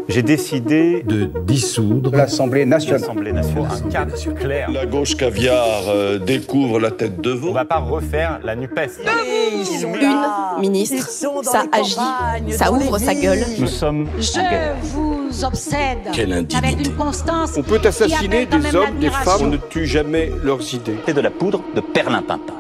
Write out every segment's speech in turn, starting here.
J'ai décidé de dissoudre l'Assemblée nationale. Un cap clair. La gauche caviar découvre la tête de On veau. va pas refaire la NUPES. Une ministre, ça agit, ça ouvre sa gueule. Nous sommes en guerre. Je vous obsède Quelle indignité. avec une constance. On peut assassiner qui appelle des quand même hommes, des l'admiration. femmes, on ne tue jamais leurs idées. C'est de la poudre de perlimpinpin.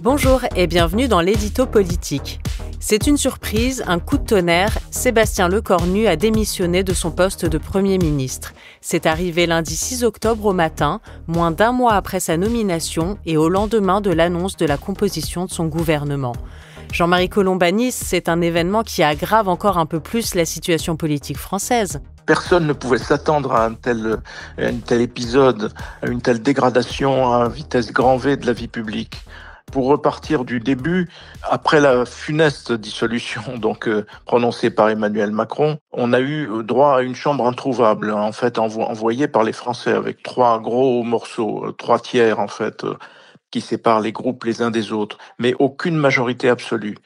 Bonjour et bienvenue dans l'édito politique. C'est une surprise, un coup de tonnerre, Sébastien Lecornu a démissionné de son poste de Premier ministre. C'est arrivé lundi 6 octobre au matin, moins d'un mois après sa nomination et au lendemain de l'annonce de la composition de son gouvernement. Jean-Marie Colombani, c'est un événement qui aggrave encore un peu plus la situation politique française. Personne ne pouvait s'attendre à un tel épisode, à une telle dégradation à vitesse grand V de la vie publique. Pour repartir du début, après la funeste dissolution prononcée par Emmanuel Macron, on a eu droit à une chambre introuvable, en fait envoyée par les Français avec 3 gros morceaux, 3 tiers en fait, qui séparent les groupes les uns des autres, mais aucune majorité absolue.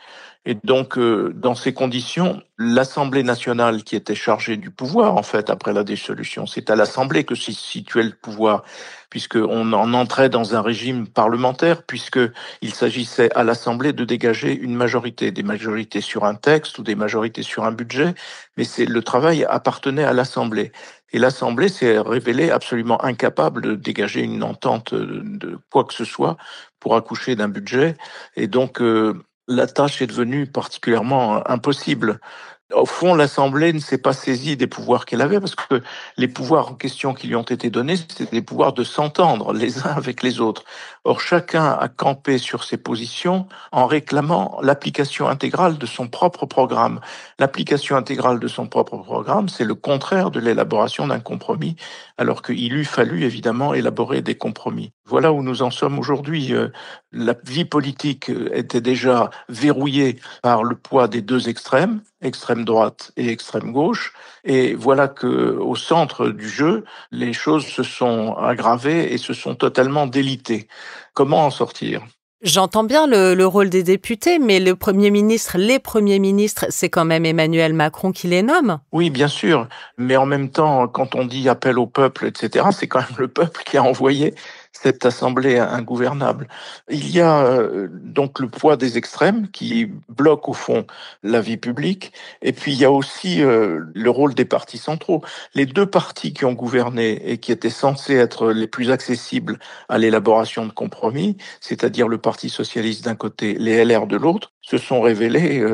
Et donc, dans ces conditions, l'Assemblée nationale qui était chargée du pouvoir, en fait, après la dissolution, c'est à l'Assemblée que se situait le pouvoir, puisqu'on en entrait dans un régime parlementaire, puisqu'il s'agissait à l'Assemblée de dégager une majorité, des majorités sur un texte ou des majorités sur un budget, mais le travail appartenait à l'Assemblée. Et l'Assemblée s'est révélée absolument incapable de dégager une entente de quoi que ce soit pour accoucher d'un budget. Et donc, la tâche est devenue particulièrement impossible. Au fond, l'Assemblée ne s'est pas saisie des pouvoirs qu'elle avait, parce que les pouvoirs en question qui lui ont été donnés, c'était des pouvoirs de s'entendre les uns avec les autres. Or, chacun a campé sur ses positions en réclamant l'application intégrale de son propre programme. L'application intégrale de son propre programme, c'est le contraire de l'élaboration d'un compromis, alors qu'il eût fallu évidemment élaborer des compromis. Voilà où nous en sommes aujourd'hui. La vie politique était déjà verrouillée par le poids des deux extrêmes, extrême droite et extrême gauche, et voilà que au centre du jeu, les choses se sont aggravées et se sont totalement délitées. Comment en sortir ? J'entends bien le rôle des députés, mais les premiers ministres, c'est quand même Emmanuel Macron qui les nomme. Oui, bien sûr, mais en même temps, quand on dit appel au peuple, etc., c'est quand même le peuple qui a envoyé cette assemblée ingouvernable. Il y a donc le poids des extrêmes qui bloque au fond la vie publique, et puis il y a aussi le rôle des partis centraux. Les deux partis qui ont gouverné et qui étaient censés être les plus accessibles à l'élaboration de compromis, c'est-à-dire le Parti socialiste d'un côté, les LR de l'autre, se sont révélés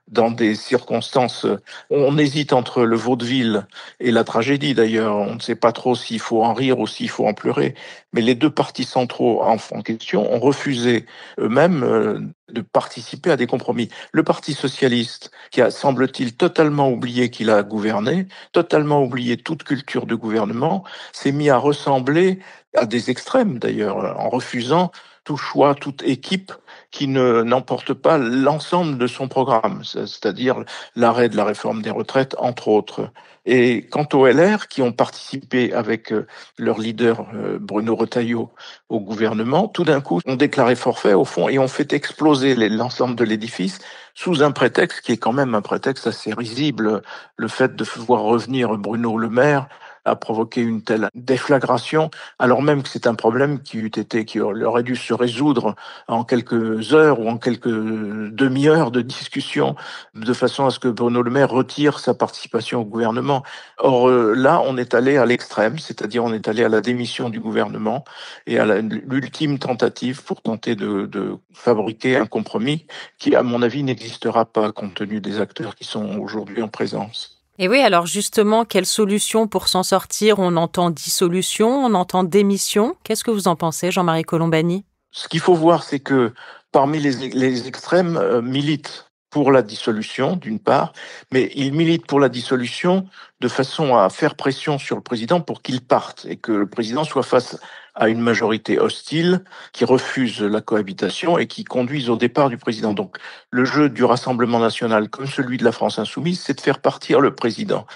dans des circonstances. On hésite entre le vaudeville et la tragédie d'ailleurs. On ne sait pas trop s'il faut en rire ou s'il faut en pleurer. Mais les deux partis centraux en question ont refusé eux-mêmes de participer à des compromis. Le Parti socialiste, qui a, semble-t-il, totalement oublié qu'il a gouverné, totalement oublié toute culture de gouvernement, s'est mis à ressembler à des extrêmes d'ailleurs, en refusant tout choix, toute équipe qui n'emporte pas l'ensemble de son programme, c'est-à-dire l'arrêt de la réforme des retraites, entre autres. Et quant aux LR, qui ont participé avec leur leader Bruno Retailleau au gouvernement, tout d'un coup ont déclaré forfait au fond et ont fait exploser l'ensemble de l'édifice sous un prétexte qui est quand même un prétexte assez risible. Le fait de voir revenir Bruno Le Maire a provoqué une telle déflagration, alors même que c'est un problème qui aurait dû se résoudre en quelques heures ou en quelques demi-heures de discussion, de façon à ce que Bruno Le Maire retire sa participation au gouvernement. Or, là, on est allé à l'extrême, c'est-à-dire on est allé à la démission du gouvernement et à l'ultime tentative pour tenter de fabriquer un compromis qui, à mon avis, n'existera pas compte tenu des acteurs qui sont aujourd'hui en présence. Et oui, alors justement, quelle solution pour s'en sortir ? On entend dissolution, on entend démission. Qu'est-ce que vous en pensez, Jean-Marie Colombani ? Ce qu'il faut voir, c'est que parmi les extrêmes militent pour la dissolution, d'une part, mais ils militent pour la dissolution de façon à faire pression sur le président pour qu'il parte et que le président soit face à une majorité hostile qui refuse la cohabitation et qui conduise au départ du président. Donc, le jeu du Rassemblement national, comme celui de la France insoumise, c'est de faire partir le président.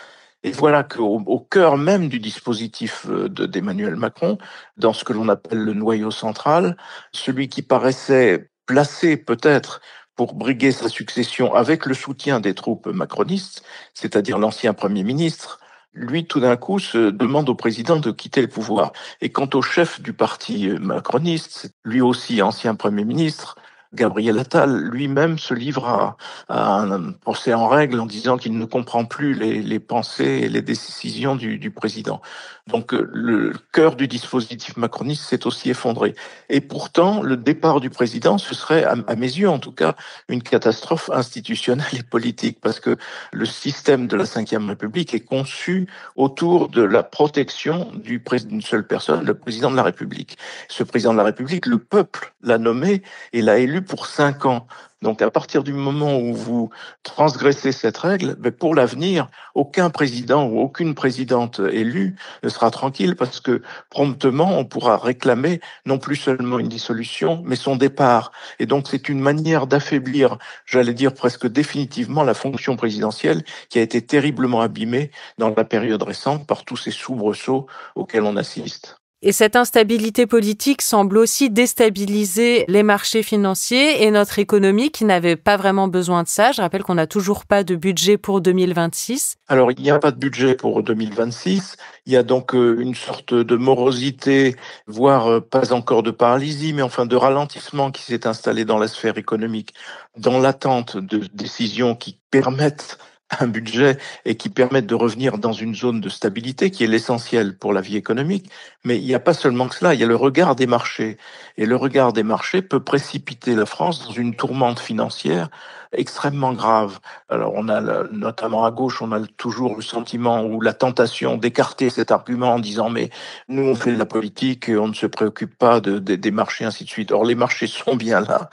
Et voilà qu'au cœur même du dispositif d'Emmanuel Macron, dans ce que l'on appelle le noyau central, celui qui paraissait placé peut-être pour briguer sa succession avec le soutien des troupes macronistes, c'est-à-dire l'ancien Premier ministre, lui, tout d'un coup, se demande au président de quitter le pouvoir. Et quant au chef du parti macroniste, lui aussi ancien Premier ministre, Gabriel Attal, lui-même se livre à un procès en règle en disant qu'il ne comprend plus les pensées et les décisions du président. Donc le cœur du dispositif macroniste s'est aussi effondré. Et pourtant, le départ du président, ce serait, à mes yeux en tout cas, une catastrophe institutionnelle et politique, parce que le système de la Ve République est conçu autour de la protection d'une seule personne, le président de la République. Ce président de la République, le peuple l'a nommé et l'a élu pour 5 ans. Donc à partir du moment où vous transgressez cette règle, pour l'avenir, aucun président ou aucune présidente élue ne sera tranquille, parce que promptement on pourra réclamer non plus seulement une dissolution, mais son départ. Et donc c'est une manière d'affaiblir, j'allais dire presque définitivement, la fonction présidentielle qui a été terriblement abîmée dans la période récente par tous ces soubresauts auxquels on assiste. Et cette instabilité politique semble aussi déstabiliser les marchés financiers et notre économie qui n'avait pas vraiment besoin de ça. Je rappelle qu'on n'a toujours pas de budget pour 2026. Alors, il n'y a pas de budget pour 2026. Il y a donc une sorte de morosité, voire pas encore de paralysie, mais enfin de ralentissement qui s'est installé dans la sphère économique, dans l'attente de décisions qui permettent un budget et qui permettent de revenir dans une zone de stabilité qui est l'essentiel pour la vie économique. Mais il n'y a pas seulement que cela, il y a le regard des marchés. Et le regard des marchés peut précipiter la France dans une tourmente financière extrêmement grave. Alors on a notamment à gauche, on a toujours le sentiment ou la tentation d'écarter cet argument en disant mais nous on fait de la politique, on ne se préoccupe pas des marchés, ainsi de suite. Or les marchés sont bien là.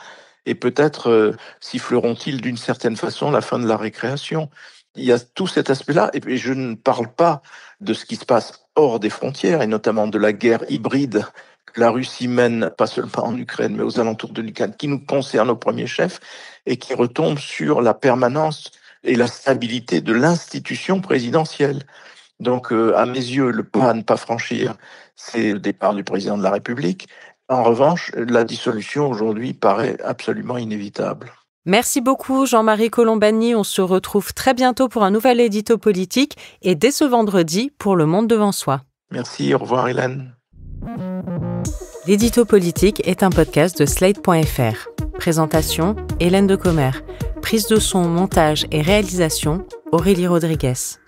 Et peut-être siffleront-ils d'une certaine façon la fin de la récréation. Il y a tout cet aspect-là, et puis je ne parle pas de ce qui se passe hors des frontières, et notamment de la guerre hybride que la Russie mène, pas seulement en Ukraine, mais aux alentours de l'Ukraine, qui nous concerne au premier chef, et qui retombe sur la permanence et la stabilité de l'institution présidentielle. Donc, à mes yeux, le pas à ne pas franchir, c'est le départ du président de la République. En revanche, la dissolution aujourd'hui paraît absolument inévitable. Merci beaucoup Jean-Marie Colombani. On se retrouve très bientôt pour un nouvel édito politique et dès ce vendredi pour Le Monde devant soi. Merci, au revoir Hélène. L'édito politique est un podcast de Slate.fr. Présentation, Hélène Decomer. Prise de son, montage et réalisation, Aurélie Rodriguez.